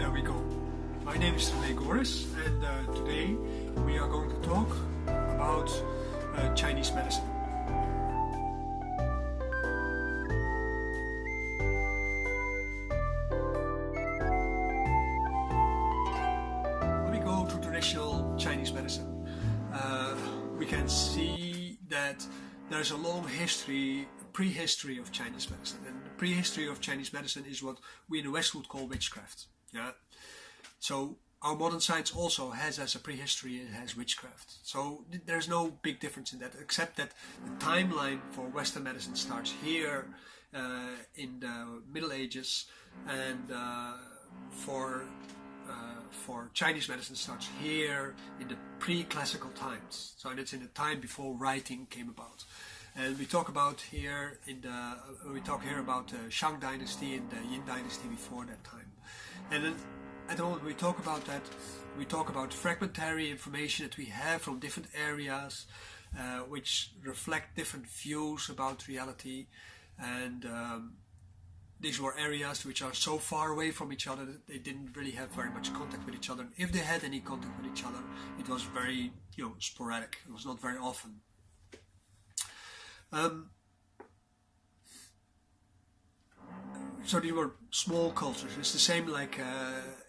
there we go. My name is Goris, and today we are going to talk about Chinese medicine. When we go to traditional Chinese medicine, we can see that there's a long history, prehistory of Chinese medicine, and the prehistory of Chinese medicine is what we in the West would call witchcraft. Yeah. So our modern science also has as a prehistory, it has witchcraft. So there's no big difference in that, except that the timeline for Western medicine starts here in the Middle Ages, and for Chinese medicine starts here in the pre-classical times. So it's in the time before writing came about. And we talk about here about the Shang dynasty and the Yin dynasty before that time. And then at the moment we talk about that, we talk about fragmentary information that we have from different areas, which reflect different views about reality. And these were areas which are so far away from each other that they didn't really have very much contact with each other. If they had any contact with each other, it was very, sporadic. It was not very often. So these were small cultures. It's the same like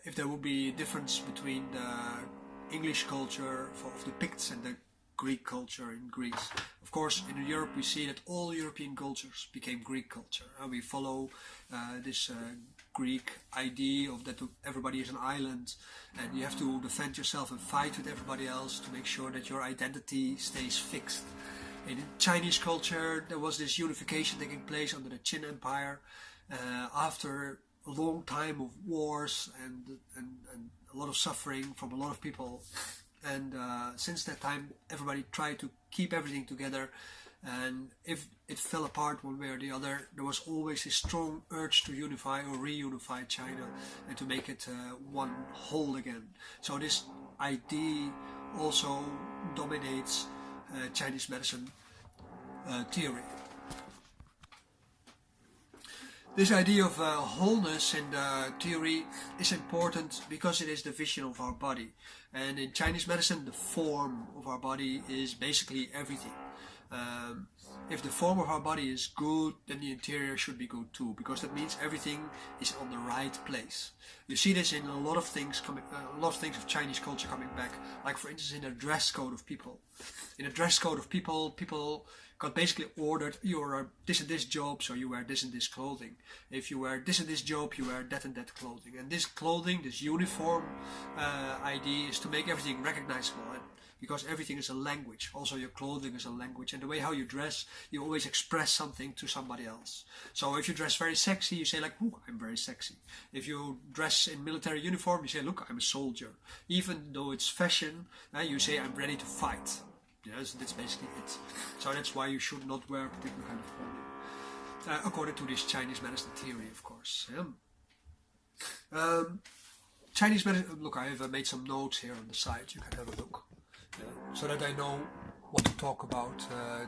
if there would be a difference between the English culture of the Picts and the Greek culture in Greece. Of course, in Europe we see that all European cultures became Greek culture. And we follow this Greek idea of that everybody is an island and you have to defend yourself and fight with everybody else to make sure that your identity stays fixed. In Chinese culture there was this unification taking place under the Qin Empire after a long time of wars and a lot of suffering from a lot of people. And since that time everybody tried to keep everything together, and if it fell apart one way or the other, there was always a strong urge to unify or reunify China and to make it one whole again. So this idea also dominates Chinese medicine theory. This idea of wholeness in the theory is important because it is the vision of our body. And in Chinese medicine, the form of our body is basically everything. If the form of our body is good, then the interior should be good too, because that means everything is on the right place. You see this in a lot of things of Chinese culture coming back, like for instance in the dress code of people. In the dress code of people, people got basically ordered, you are this and this job, so you wear this and this clothing. If you wear this and this job, you wear that and that clothing. And this clothing, this uniform idea is to make everything recognizable. And because everything is a language, also your clothing is a language, and the way how you dress, you always express something to somebody else. So if you dress very sexy, you say like, "Ooh, I'm very sexy." If you dress in military uniform, you say, "Look, I'm a soldier." Even though it's fashion, you say, "I'm ready to fight." Yes, that's basically it. So that's why you should not wear a particular kind of clothing, according to this Chinese medicine theory, of course. Chinese medicine. Look, I have made some notes here on the side. You can have a look. So that I know what to talk about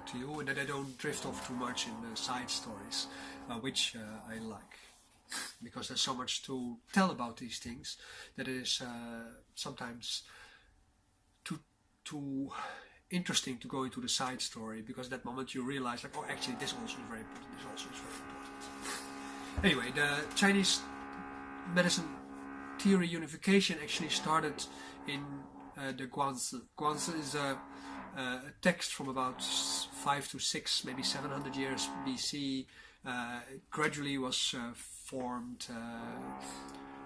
to you, and that I don't drift off too much in side stories, which I like, because there's so much to tell about these things that it is sometimes too interesting to go into the side story, because at that moment you realize like, oh, actually this also is very important, this also is very important. Anyway, the Chinese medicine theory unification actually started in the Guanzi. Guanzi is a text from about 5 to 6, maybe 700 years BC. It gradually was formed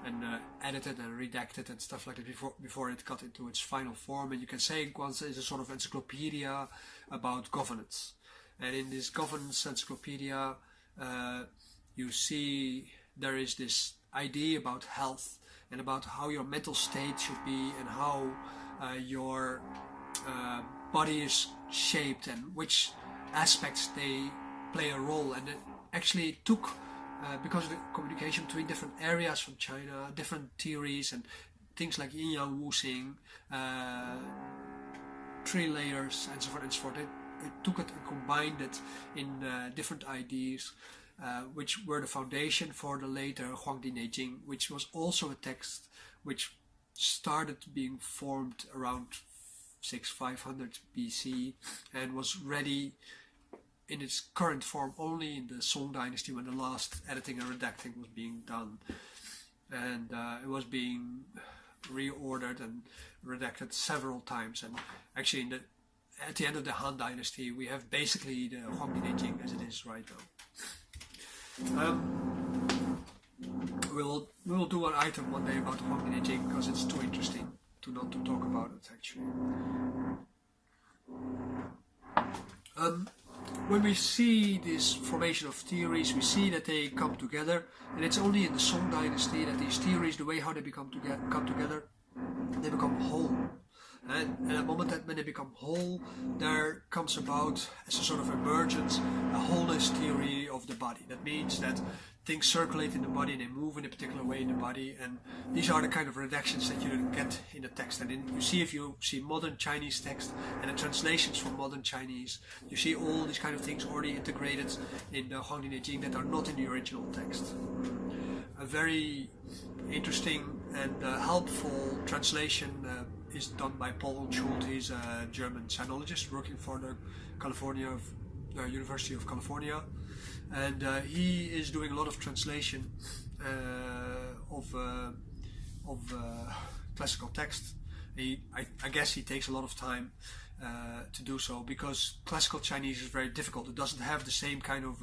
and edited and redacted and stuff like that before it got into its final form. And you can say Guanzi is a sort of encyclopedia about governance. And in this governance encyclopedia, you see there is this idea about health and about how your mental state should be, and how your body is shaped and which aspects they play a role. And it actually took, because of the communication between different areas from China, different theories and things like yin yang wuxing, 3 layers and so forth and so forth. It took it and combined it in different ideas, which were the foundation for the later Huangdi Neijing, which was also a text which started being formed around 500 BC and was ready in its current form only in the Song dynasty, when the last editing and redacting was being done, and it was being reordered and redacted several times. And actually at the end of the Han dynasty we have basically the Huangdi Neijing as it is right now. We'll do an item one day about the Huangdi Neijing because it's too interesting not to talk about it actually. When we see this formation of theories, we see that they come together, and it's only in the Song dynasty that these theories, the way how they come together, they become whole. And at the moment that when they become whole, there comes about, as a sort of emergence, a wholeness theory of the body. That means that things circulate in the body and they move in a particular way in the body, and these are the kind of redactions that you get in the text. And you see, if you see modern Chinese text and the translations from modern Chinese, you see all these kind of things already integrated in the Huangdi Neijing that are not in the original text. A very interesting and helpful translation is done by Paul Schultz. He's a German sinologist working for the University of California, and he is doing a lot of translation of classical text. I guess he takes a lot of time to do so, because classical Chinese is very difficult. It doesn't have the same kind of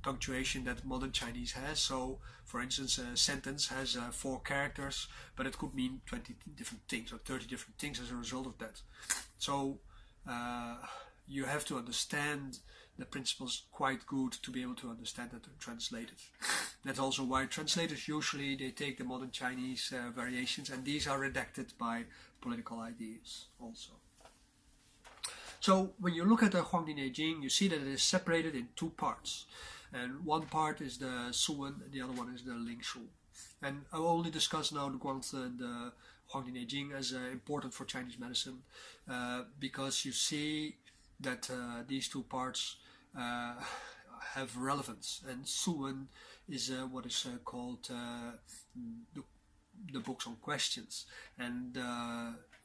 punctuation that modern Chinese has. So, for instance, a sentence has 4 characters, but it could mean 20 different things or 30 different things as a result of that. So you have to understand the principles quite good to be able to understand it and translate it. That's also why translators usually they take the modern Chinese variations, and these are redacted by political ideas also. So when you look at the Huangdi Neijing, you see that it is separated in 2 parts. And one part is the Suwen, and the other one is the Lingshu. And I will only discuss now the Guangzi and the Huangdi Neijing as important for Chinese medicine, because you see that these 2 parts have relevance. And Suwen is what is called the books on questions, and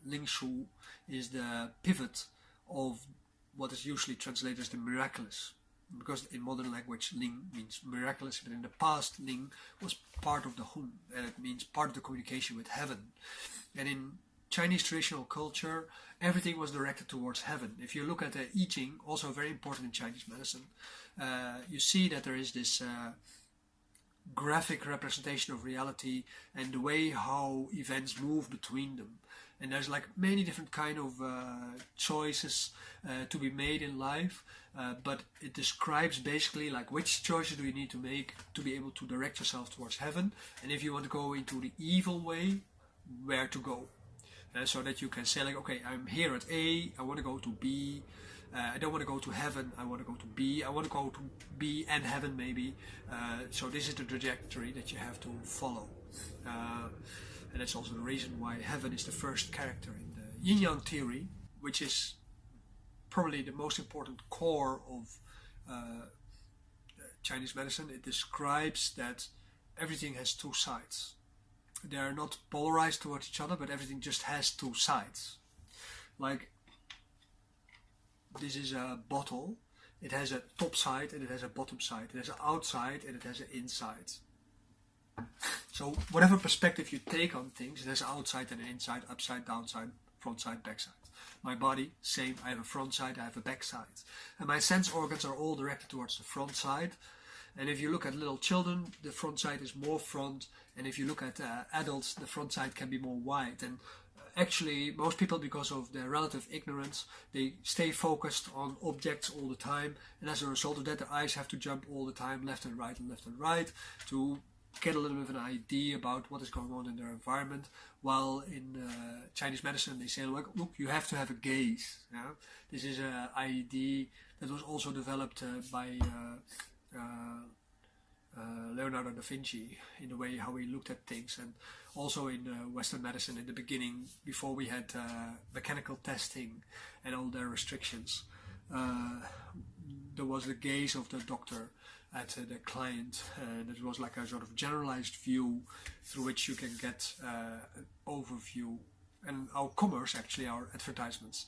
Lingshu is the pivot of what is usually translated as the miraculous. Because in modern language, Ling means miraculous, but in the past, Ling was part of the Hun, and it means part of the communication with heaven. And in Chinese traditional culture, everything was directed towards heaven. If you look at the I Ching, also very important in Chinese medicine, you see that there is this graphic representation of reality and the way how events move between them. And there's like many different kind of choices to be made in life, but it describes basically like which choices do you need to make to be able to direct yourself towards heaven, and if you want to go into the evil way, where to go. So that you can say like, okay, I'm here at A, I want to go to B, I don't want to go to heaven, I want to go to B, I want to go to B and heaven maybe. So this is the trajectory that you have to follow. And that's also the reason why heaven is the first character in the yin-yang theory, which is probably the most important core of Chinese medicine. It describes that everything has 2 sides. They are not polarized towards each other, but everything just has 2 sides. Like, this is a bottle. It has a top side and it has a bottom side. It has an outside and it has an inside. So whatever perspective you take on things, it has an outside and an inside, upside, downside, front side, back side. My body, same. I have a front side, I have a back side. And my sense organs are all directed towards the front side. And if you look at little children, the front side is more front. And if you look at adults, the front side can be more wide. And actually, most people, because of their relative ignorance, they stay focused on objects all the time. And as a result of that, their eyes have to jump all the time, left and right, to get a little bit of an idea about what is going on in their environment. While in Chinese medicine, they say, look, you have to have a gaze. Yeah? This is an idea that was also developed by Leonardo da Vinci in the way how he looked at things, and also in Western medicine in the beginning, before we had mechanical testing and all their restrictions. There was the gaze of the doctor at the client. That was like a sort of generalized view through which you can get an overview. And our commerce, actually, our advertisements,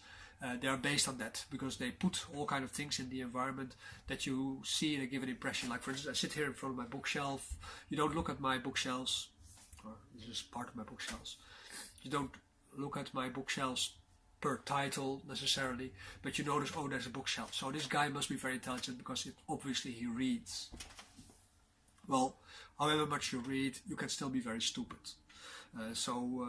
they are based on that, because they put all kind of things in the environment that you see and give an impression. Like, for instance, I sit here in front of my bookshelf. You don't look at my bookshelves, or this is part of my bookshelves. You don't look at my bookshelves per title necessarily, but you notice, oh, there's a bookshelf. So this guy must be very intelligent, because obviously he reads. Well, however much you read, you can still be very stupid. So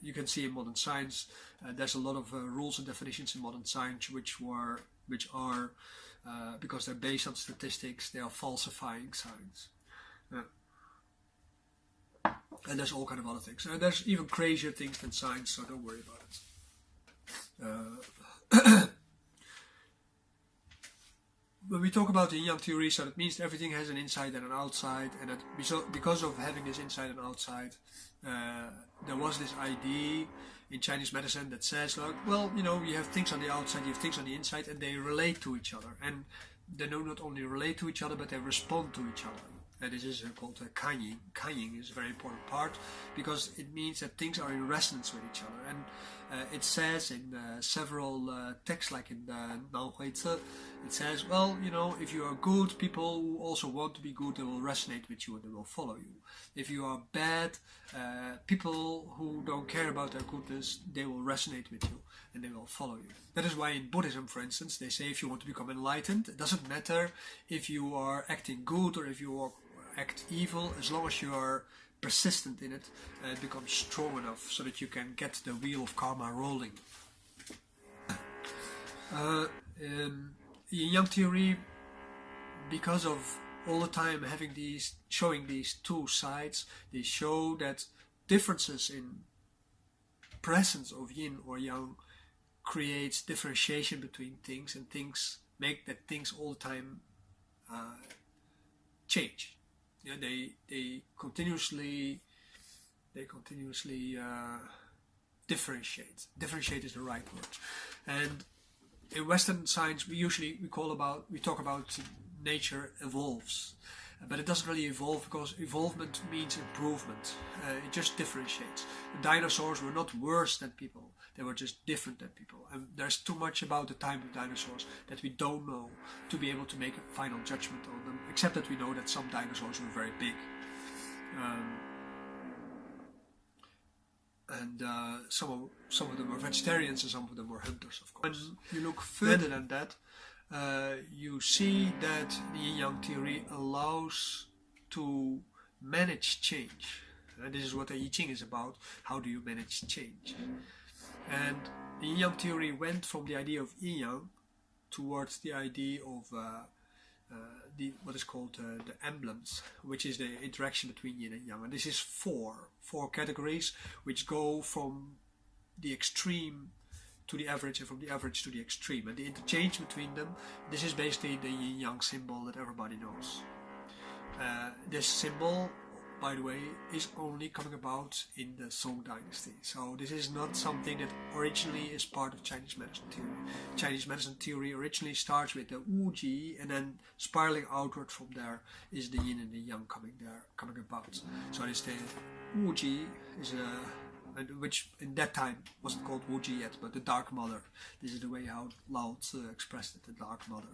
you can see in modern science, there's a lot of rules and definitions in modern science which are because they're based on statistics, they are falsifying science. And there's all kind of other things. There's even crazier things than science, so don't worry about it. When we talk about the yin-yang theory, so that means everything has an inside and an outside, and that because of having this inside and outside, there was this idea in Chinese medicine that says, like, well, you know, you have things on the outside, you have things on the inside, and they relate to each other. And they do not only relate to each other, but they respond to each other. And this is called kanyin. Kanyin is a very important part, because it means that things are in resonance with each other. And it says in several texts, like in Nao Hui Zi, it says, well, you know, if you are good, people who also want to be good, they will resonate with you and they will follow you. If you are bad, people who don't care about their goodness, they will resonate with you and they will follow you. That is why in Buddhism, for instance, they say if you want to become enlightened, it doesn't matter if you are acting good or if you act evil, as long as you are persistent in it, it becomes strong enough so that you can get the wheel of karma rolling. Yin-yang theory, because of all the time showing these two sides, they show that differences in presence of yin or yang creates differentiation between things, and things make that things all the time change. Yeah, they continuously differentiate. Differentiate is the right word. And in Western science, we talk about nature evolves, but it doesn't really evolve, because evolvement means improvement. It just differentiates. The dinosaurs were not worse than people; they were just different than people. And there's too much about the time of dinosaurs that we don't know to be able to make a final judgment on them. Except that we know that some dinosaurs were very big. And some of them were vegetarians and some of them were hunters, of course. When you look further than that, you see that the yin-yang theory allows to manage change. And this is what the I Ching is about. How do you manage change? And the yin-yang theory went from the idea of yin-yang towards the idea of what is called the emblems, which is the interaction between yin and yang. And this is four categories which go from the extreme to the average and from the average to the extreme. And the interchange between them, this is basically the yin-yang symbol that everybody knows. This symbol, by the way, is only coming about in the Song dynasty. So this is not something that originally is part of Chinese medicine theory. Chinese medicine theory originally starts with the Wuji, and then spiraling outward from there is the yin and the yang coming about. So this the Wuji is which in that time wasn't called Wuji yet, but the Dark Mother. This is the way how Lao Tzu expressed it, the Dark Mother.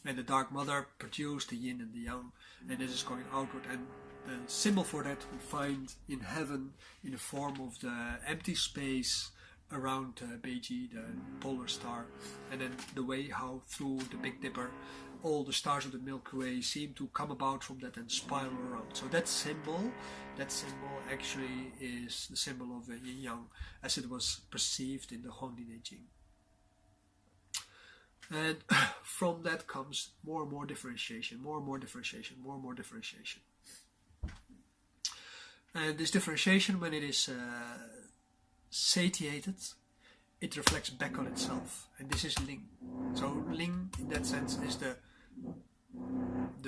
And the Dark Mother produced the yin and the yang, and this is going outward. And the symbol for that we find in heaven in the form of the empty space around Beiji, the polar star, and then the way how through the Big Dipper all the stars of the Milky Way seem to come about from that and spiral around. So that symbol actually is the symbol of yin-yang as it was perceived in the Huangdi Neijing. And from that comes more and more differentiation, more and more differentiation, more and more differentiation. And this differentiation, when it is satiated, it reflects back on itself. And this is Ling. So Ling, in that sense, is the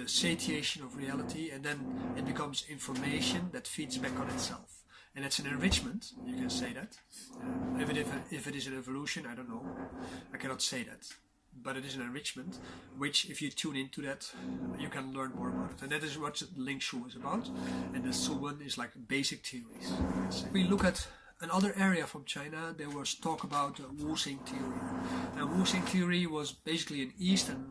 satiation of reality, and then it becomes information that feeds back on itself. And it's an enrichment, you can say that. If it is an evolution, I don't know. I cannot say that. but it is an enrichment, which if you tune into that, you can learn more about it. And that is what Ling Shu is about. And the Suwen is like basic theories. If we look at another area from China, there was talk about Wuxing theory. And Wuxing theory was basically an Eastern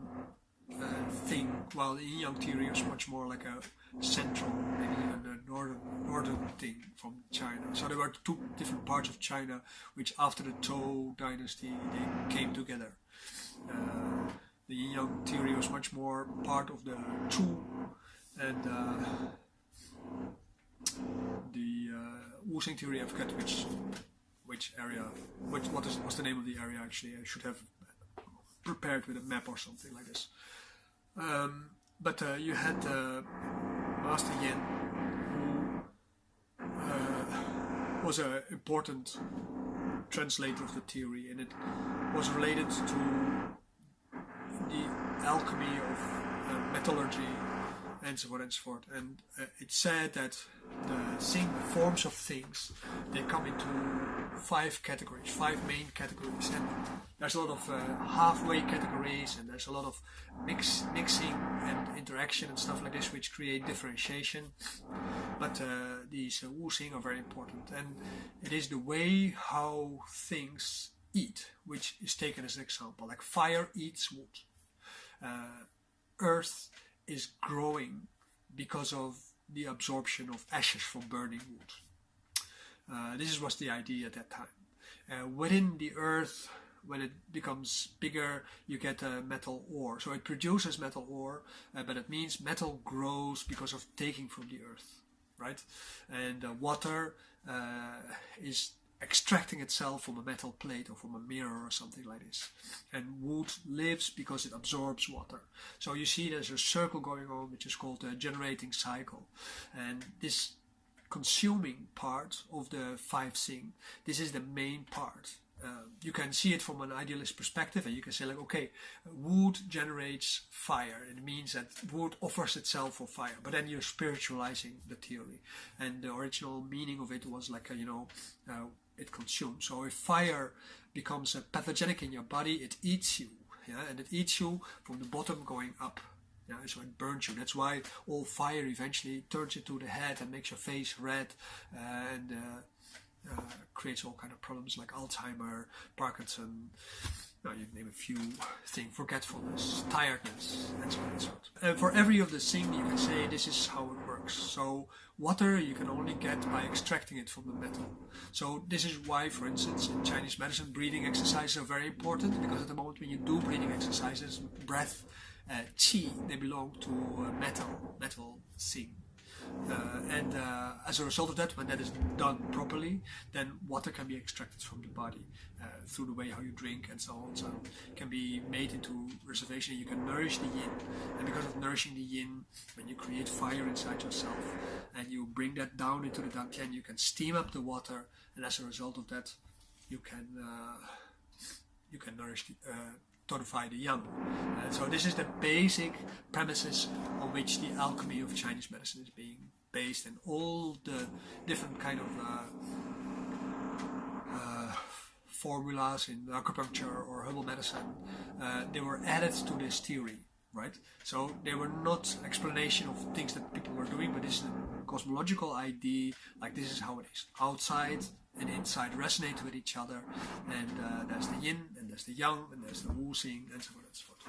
thing, while the Yin Yang theory was much more like a central, maybe even a northern thing from China. So there were two different parts of China which after the Zhou dynasty they came together. The Yin Yang theory was much more part of the Chu, and the Wuxing theory, I forget which area, what's the name of the area actually. I should have prepared with a map or something like this. But you had Master Yin, who was an important translator of the theory, and it was related to the alchemy of metallurgy and so on and so forth. And it said that the forms of things, they come into 5 categories, 5 main categories, and there's a lot of halfway categories, and there's a lot of mixing and interaction and stuff like this, which create differentiation. But these Wuxing are very important, and it is the way how things eat, which is taken as an example. Like fire eats wood. Earth is growing because of the absorption of ashes from burning wood. This was the idea at that time. Within the earth, when it becomes bigger, you get metal ore. So it produces metal ore, but it means metal grows because of taking from the earth, right? And water is extracting itself from a metal plate or from a mirror or something like this. And wood lives because it absorbs water. So you see there's a circle going on which is called a generating cycle. And this consuming part of the 5 Xing, this is the main part. You can see it from an idealist perspective, and you can say like, okay, wood generates fire. It means that wood offers itself for fire, but then you're spiritualizing the theory. And the original meaning of it was like, it consumes. So if fire becomes pathogenic in your body, it eats you, and it eats you from the bottom going up. So it burns you. That's why all fire eventually turns into the head and makes your face red, and creates all kind of problems like Alzheimer, Parkinson, you name a few things, forgetfulness, tiredness, and so on and so on. For every of the Xing, you can say this is how it works. So water you can only get by extracting it from the metal. So this is why, for instance, in Chinese medicine, breathing exercises are very important, because at the moment when you do breathing exercises, breath, qi, they belong to metal Xing. And as a result of that, when that is done properly, then water can be extracted from the body through the way how you drink and so on. So it can be made into reservation. You can nourish the yin, and because of nourishing the yin, when you create fire inside yourself and you bring that down into the dantian, you can steam up the water, and as a result of that, you can nourish tonify the yang. So this is the basic premises on which the alchemy of Chinese medicine is being based, and all the different kind of formulas in acupuncture or herbal medicine, they were added to this theory, right? So they were not explanation of things that people were doing, but this is a cosmological idea, like this is how it is. Outside and inside resonate with each other, and there's the yin, and there's the yang, and there's the Wuxing, and so on and so forth.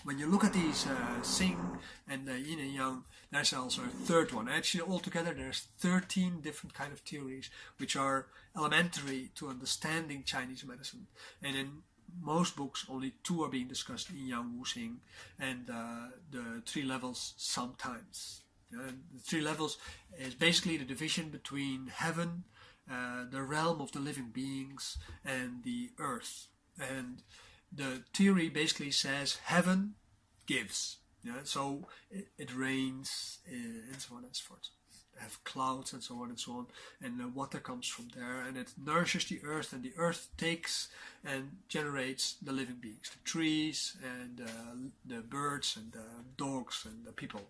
When you look at these Xing and the yin and yang, there's also a third one. Actually, altogether there's 13 different kind of theories which are elementary to understanding Chinese medicine, and in most books only 2 are being discussed: yin, yang, Wuxing, and the 3 levels sometimes. And the 3 levels is basically the division between heaven, the realm of the living beings, and the earth. And the theory basically says heaven gives, so it rains and so on and so forth. They have clouds and so on, and the water comes from there, and it nourishes the earth, and the earth takes and generates the living beings, the trees and the birds and the dogs and the people.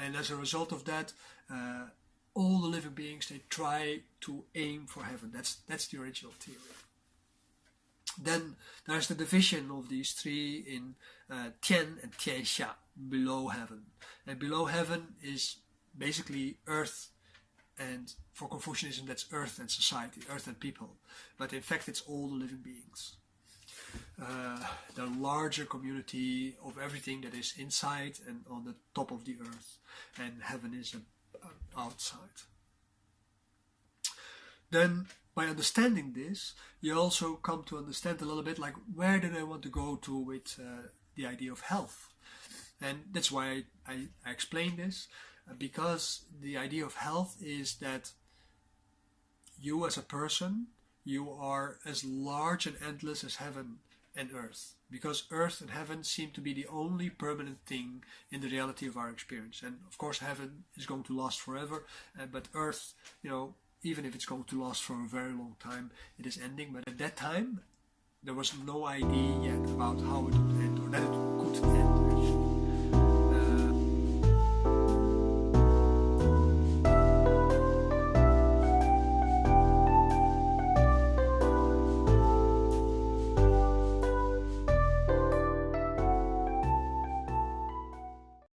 And as a result of that, all the living beings, they try to aim for heaven. That's the original theory. Then there's the division of these three in Tian and Tianxia, below heaven. And below heaven is basically earth, and for Confucianism that's earth and society, earth and people. But in fact it's all the living beings. The larger community of everything that is inside and on the top of the earth. And heaven is outside. Then by understanding this, you also come to understand a little bit like where did I want to go to with the idea of health. And that's why I explain this, because the idea of health is that you as a person, you are as large and endless as heaven and earth, because earth and heaven seem to be the only permanent thing in the reality of our experience. And of course heaven is going to last forever, but earth, you know, even if it's going to last for a very long time, it is ending. But at that time there was no idea yet about how it would end or that it could end.